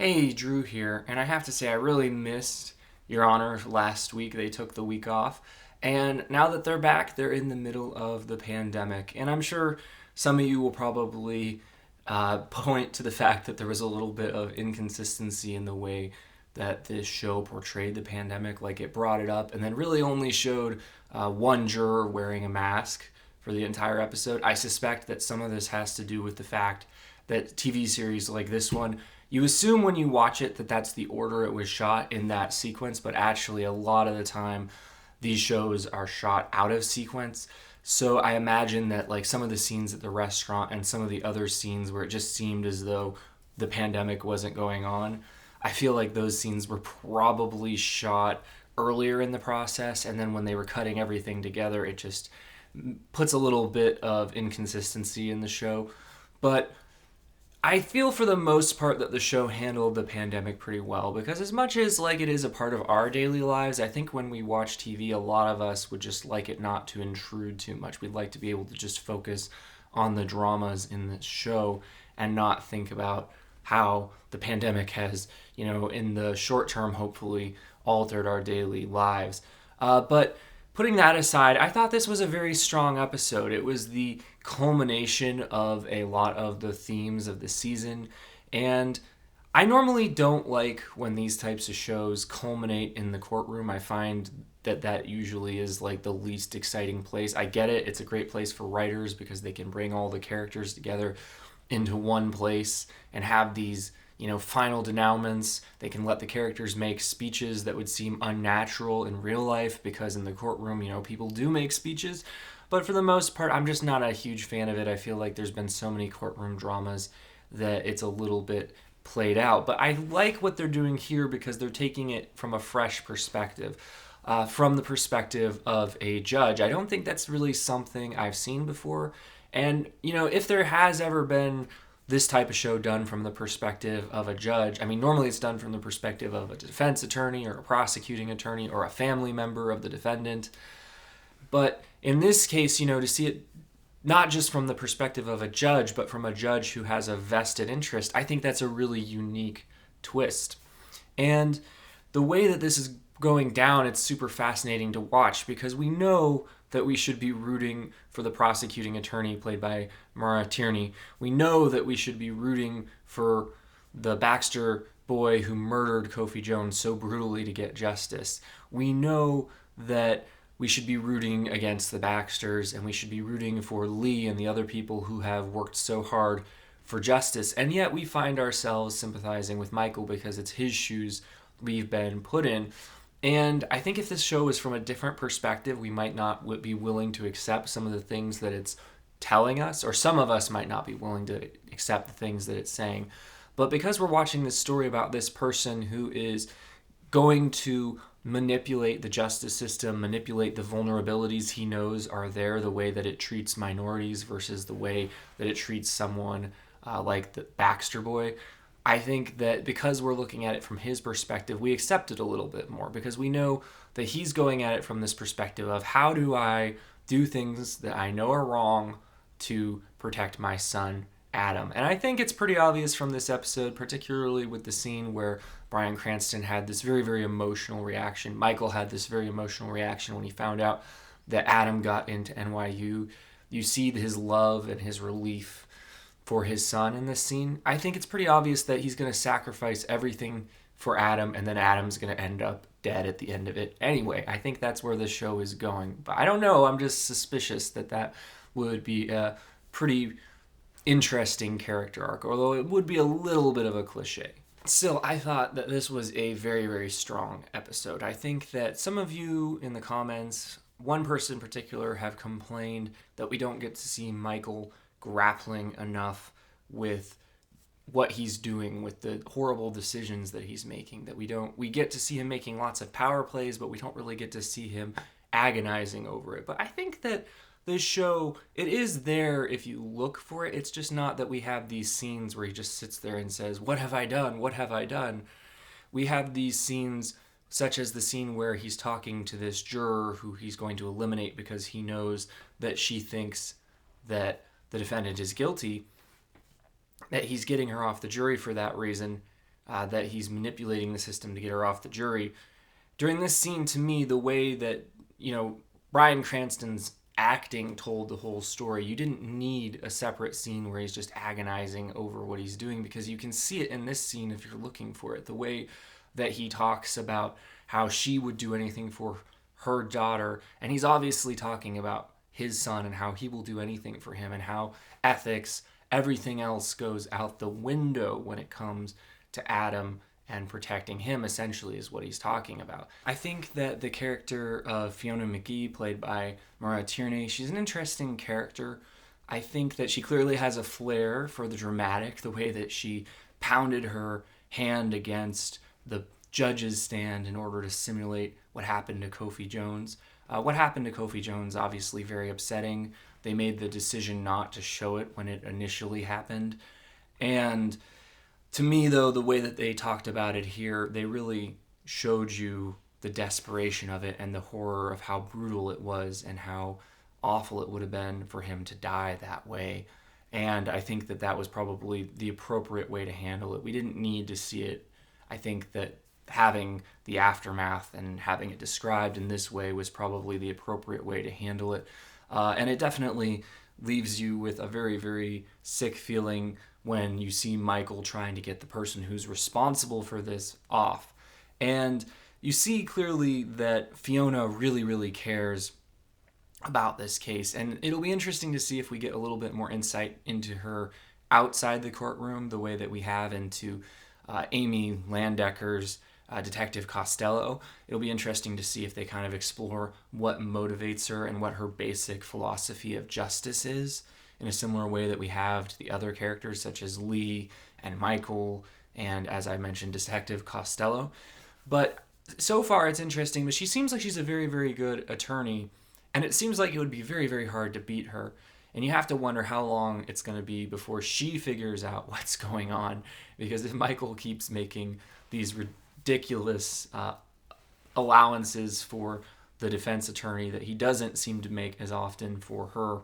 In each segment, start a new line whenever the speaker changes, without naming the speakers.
Hey, Drew here, and I have to say I really missed Your Honor last week. They took the week off, and now that they're back, they're in the middle of the pandemic, and I'm sure some of you will probably point to the fact that there was a little bit of inconsistency in the way that this show portrayed the pandemic. Like it brought it up and then really only showed one juror wearing a mask for the entire episode. I suspect that some of this has to do with the fact that TV series like this one, you assume when you watch it that that's the order it was shot in that sequence, but actually a lot of the time these shows are shot out of sequence. So I imagine that like some of the scenes at the restaurant and some of the other scenes where it just seemed as though the pandemic wasn't going on, I feel like those scenes were probably shot earlier in the process, and then when they were cutting everything together, it just puts a little bit of inconsistency in the show. But I feel for the most part that the show handled the pandemic pretty well, because as much as like it is a part of our daily lives, I think when we watch TV, a lot of us would just like it not to intrude too much. We'd like to be able to just focus on the dramas in the show and not think about how the pandemic has, in the short term, hopefully altered our daily lives. But putting that aside, I thought this was a very strong episode. It was the culmination of a lot of the themes of the season. And I normally don't like when these types of shows culminate in the courtroom. I find that that usually is like the least exciting place. I get it. It's a great place for writers because they can bring all the characters together into one place and have these final denouements. They can let the characters make speeches that would seem unnatural in real life because in the courtroom, people do make speeches. But for the most part, I'm just not a huge fan of it. I feel like there's been so many courtroom dramas that it's a little bit played out. But I like what they're doing here because they're taking it from a fresh perspective. From the perspective of a judge. I don't think that's really something I've seen before. And, if there has ever been this type of show done from the perspective of a judge, I mean, normally it's done from the perspective of a defense attorney or a prosecuting attorney or a family member of the defendant. But in this case, to see it not just from the perspective of a judge, but from a judge who has a vested interest, I think that's a really unique twist. And the way that this is going down, it's super fascinating to watch because we know that we should be rooting for the prosecuting attorney played by Mara Tierney. We know that we should be rooting for the Baxter boy who murdered Kofi Jones so brutally to get justice. We know that we should be rooting against the Baxters, and we should be rooting for Lee and the other people who have worked so hard for justice. And yet we find ourselves sympathizing with Michael because it's his shoes we've been put in. And I think if this show was from a different perspective, we might not be willing to accept some of the things that it's telling us, or some of us might not be willing to accept the things that it's saying. But because we're watching this story about this person who is going to manipulate the justice system, manipulate the vulnerabilities he knows are there, the way that it treats minorities versus the way that it treats someone like the Baxter boy, I think that because we're looking at it from his perspective, we accept it a little bit more because we know that he's going at it from this perspective of how do I do things that I know are wrong to protect my son, Adam. And I think it's pretty obvious from this episode, particularly with the scene where Bryan Cranston had this very, very emotional reaction. Michael had this very emotional reaction when he found out that Adam got into NYU. You see his love and his relief for his son in this scene. I think it's pretty obvious that he's going to sacrifice everything for Adam, and then Adam's going to end up dead at the end of it anyway. I think that's where the show is going. But I don't know. I'm just suspicious that that would be a pretty interesting character arc, although it would be a little bit of a cliche. Still, I thought that this was a very, very strong episode. I think that some of you in the comments, one person in particular, have complained that we don't get to see Michael grappling enough with what he's doing, with the horrible decisions that he's making, that we get to see him making lots of power plays, but we don't really get to see him agonizing over it. But I think that this show, it is there if you look for it. It's just not that we have these scenes where he just sits there and says, "What have I done? What have I done?" We have these scenes such as the scene where he's talking to this juror who he's going to eliminate because he knows that she thinks that the defendant is guilty, that he's getting her off the jury for that reason. that he's manipulating the system to get her off the jury. During this scene, to me, the way that, Bryan Cranston's acting told the whole story. You didn't need a separate scene where he's just agonizing over what he's doing, because you can see it in this scene if you're looking for it. The way that he talks about how she would do anything for her daughter, and he's obviously talking about his son and how he will do anything for him, and how ethics, everything else goes out the window when it comes to Adam and protecting him, essentially, is what he's talking about. I think that the character of Fiona McGee, played by Maura Tierney, she's an interesting character. I think that she clearly has a flair for the dramatic, the way that she pounded her hand against the judge's stand in order to simulate what happened to Kofi Jones. What happened to Kofi Jones, obviously very upsetting. They made the decision not to show it when it initially happened. And to me, though, the way that they talked about it here, they really showed you the desperation of it and the horror of how brutal it was and how awful it would have been for him to die that way. And I think that that was probably the appropriate way to handle it. We didn't need to see it. I think that having the aftermath and having it described in this way was probably the appropriate way to handle it. And it definitely leaves you with a very, very sick feeling when you see Michael trying to get the person who's responsible for this off. And you see clearly that Fiona really, really cares about this case. And it'll be interesting to see if we get a little bit more insight into her outside the courtroom, the way that we have into Amy Landecker's Detective Costello. It'll be interesting to see if they kind of explore what motivates her and what her basic philosophy of justice is, in a similar way that we have to the other characters such as Lee and Michael and, as I mentioned, Detective Costello. But so far it's interesting, but she seems like she's a very, very good attorney, and it seems like it would be very, very hard to beat her. And you have to wonder how long it's going to be before she figures out what's going on, because if Michael keeps making these ridiculous allowances for the defense attorney that he doesn't seem to make as often for her,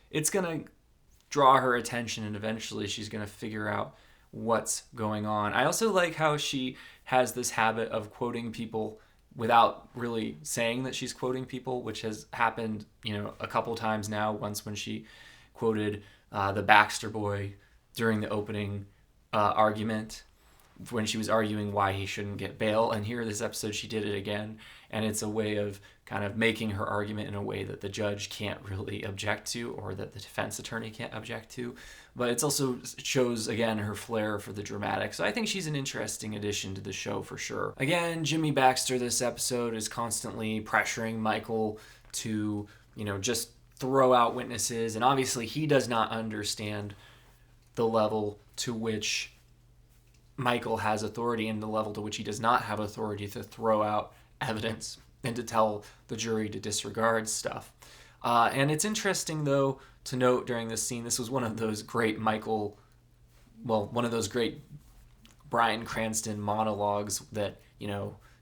it's going to draw her attention, and eventually she's going to figure out what's going on. I also like how she has this habit of quoting people without really saying that she's quoting people, which has happened, a couple times now. Once when she quoted the Baxter boy during the opening argument, when she was arguing why he shouldn't get bail. And here this episode she did it again, and it's a way of kind of making her argument in a way that the judge can't really object to, or that the defense attorney can't object to. But it also shows, again, her flair for the dramatic. So I think she's an interesting addition to the show for sure. Again, Jimmy Baxter this episode is constantly pressuring Michael to, just throw out witnesses. And obviously he does not understand the level to which Michael has authority and the level to which he does not have authority to throw out evidence and to tell the jury to disregard stuff. And it's interesting, though, to note during this scene, this was one of those great Bryan Cranston monologues that,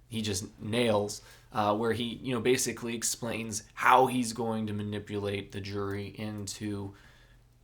he just nails, where he, basically explains how he's going to manipulate the jury into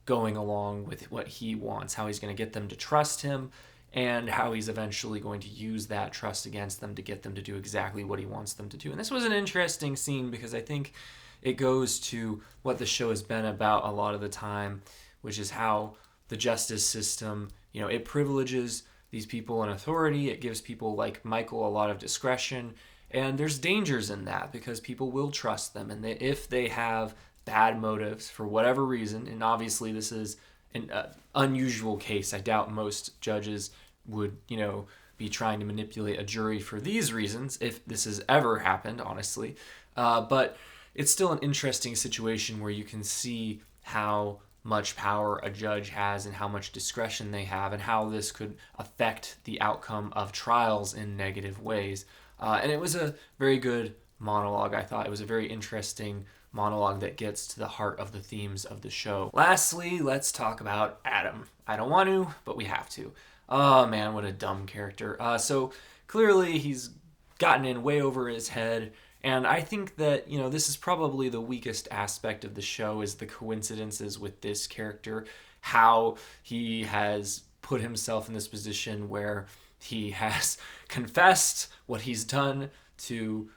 going along with what he wants, how he's going to get them to trust him, and how he's eventually going to use that trust against them to get them to do exactly what he wants them to do. And this was an interesting scene because I think it goes to what the show has been about a lot of the time, which is how the justice system, it privileges these people in authority. It gives people like Michael a lot of discretion. And there's dangers in that because people will trust them. And if they have bad motives for whatever reason, and obviously this is an unusual case. I doubt most judges would, be trying to manipulate a jury for these reasons, if this has ever happened, honestly. But it's still an interesting situation where you can see how much power a judge has and how much discretion they have and how this could affect the outcome of trials in negative ways. And it was a very good monologue, I thought. It was a very interesting monologue that gets to the heart of the themes of the show. Lastly, let's talk about Adam. I don't want to, but we have to. Oh man, what a dumb character. So clearly he's gotten in way over his head, and I think that, this is probably the weakest aspect of the show is the coincidences with this character, how he has put himself in this position where He has confessed what he's done to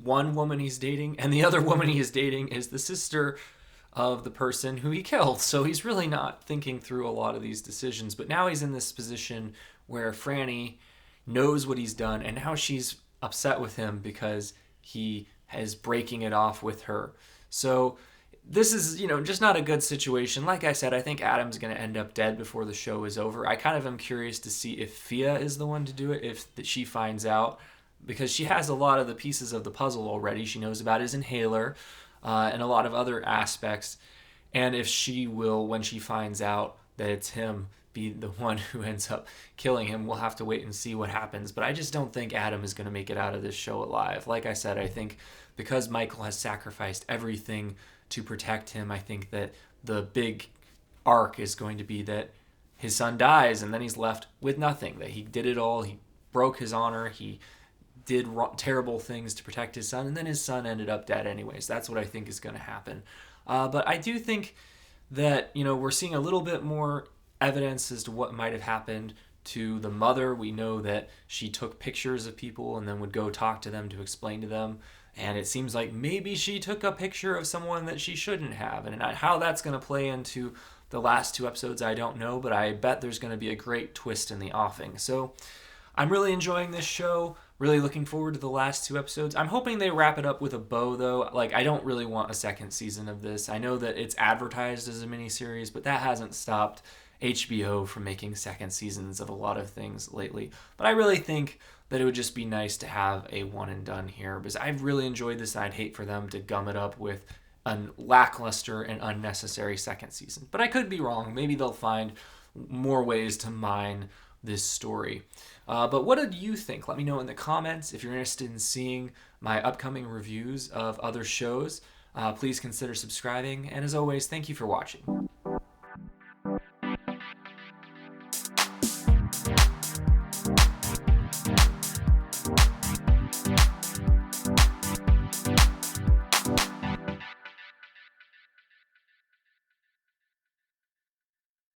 one woman he's dating, and the other woman he is dating is the sister of the person who he killed. So he's really not thinking through a lot of these decisions. But now he's in this position where Franny knows what he's done, and now she's upset with him because he is breaking it off with her. So this is, just not a good situation. Like I said, I think Adam's going to end up dead before the show is over. I kind of am curious to see if Fia is the one to do it, if she finds out, because she has a lot of the pieces of the puzzle already. She knows about his inhaler and a lot of other aspects. And if she will, when she finds out that it's him, be the one who ends up killing him, we'll have to wait and see what happens. But I just don't think Adam is going to make it out of this show alive. Like I said, I think because Michael has sacrificed everything to protect him, I think that the big arc is going to be that his son dies and then he's left with nothing, that he did it all, he broke his honor, he did terrible things to protect his son, and then his son ended up dead anyways. That's what I think is going to happen. But I do think that, we're seeing a little bit more evidence as to what might have happened to the mother. We know that she took pictures of people and then would go talk to them to explain to them. And it seems like maybe she took a picture of someone that she shouldn't have. And how that's going to play into the last 2 episodes, I don't know. But I bet there's going to be a great twist in the offing. So I'm really enjoying this show. Really looking forward to the last 2 episodes. I'm hoping they wrap it up with a bow, though. I don't really want a second season of this. I know that it's advertised as a miniseries, but that hasn't stopped HBO from making second seasons of a lot of things lately. But I really think that it would just be nice to have a one and done here, because I've really enjoyed this, and I'd hate for them to gum it up with a lackluster and unnecessary second season. But I could be wrong. Maybe they'll find more ways to mine this story. But what did you think? Let me know in the comments. If you're interested in seeing my upcoming reviews of other shows, please consider subscribing. And as always, thank you for watching.